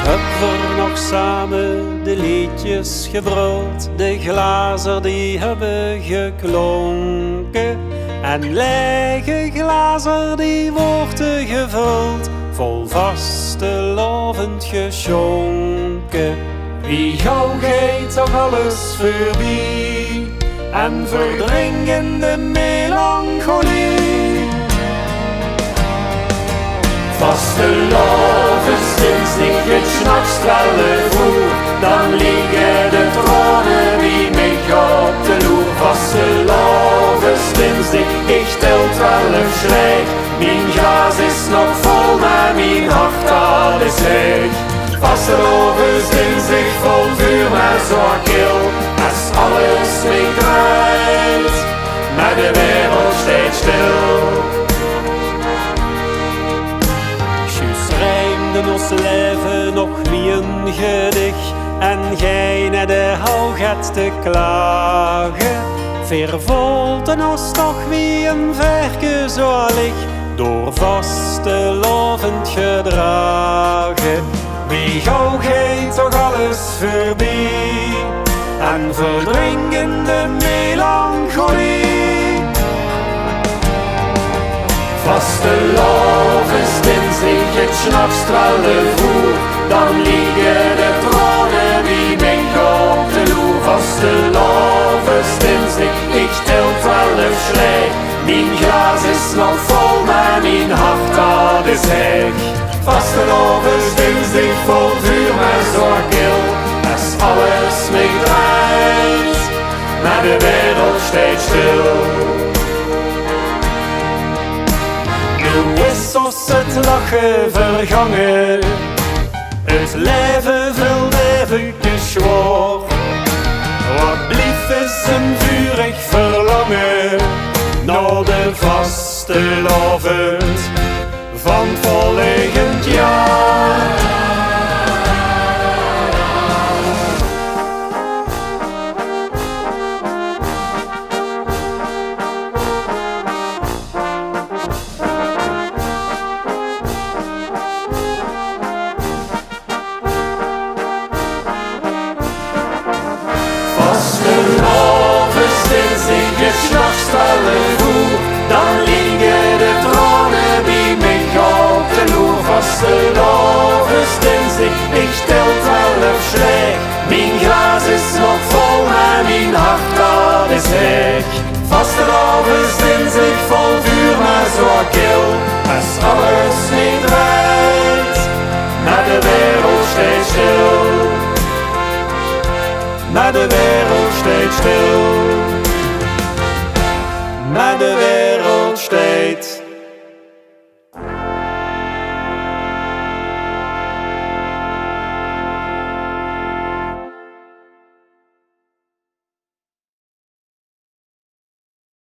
Hebben nog samen de liedjes gebruld, de glazen die hebben geklonken. En lege glazen die worden gevuld, vol vaste lovend geschonken. Wie gauw gaat toch alles voorbij en verdringende melancholie. Vaste loven sinds niet het s'nachtstralen voer, dan liggen de tranen wie mij op de loer. Vaste loven sinds ik tel 12 schrijf, mijn glas is nog vol, maar mijn hart dat is leeg. Vaste loven sinds ik vol vuur, maar zo kil, als alles mij draait, maar de wereld steeds stil. Ons leven nog wie een gedicht en gij naar de hou gaat te klagen. Vervolten ons toch wie een verke zo licht, door vaste lovend gedragen. Wie gauw gaat toch alles voorbij en verdringende melancholie. Vaste loven sinds ik het s'nachtstralen voer, dan liggen de tranen wie mij op de loer. Vaste loven sinds ik tel 12 schrijf, mijn glas is nog vol, maar mijn hart dat is leeg. Vaste loven sinds ik vol vuur, maar zo kil, als alles mij draait, maar de wereld steeds stil. Is ons het lachen vergangen, het leven vult even schwoor. Wat blief is een vurig verlangen, naar de vaste lovend van het volgend jaar. S'nachtstralen voer, dan liggen de tranen bij mij op de loer. Vaste loven sinds ik tel 12 schrijf, mijn glas is nog vol, maar mijn hart dat is leeg. Vaste loven sinds ik vol vuur, maar zo kil, als alles niet draait, maar de wereld steeds stil, maar de wereld steeds stil.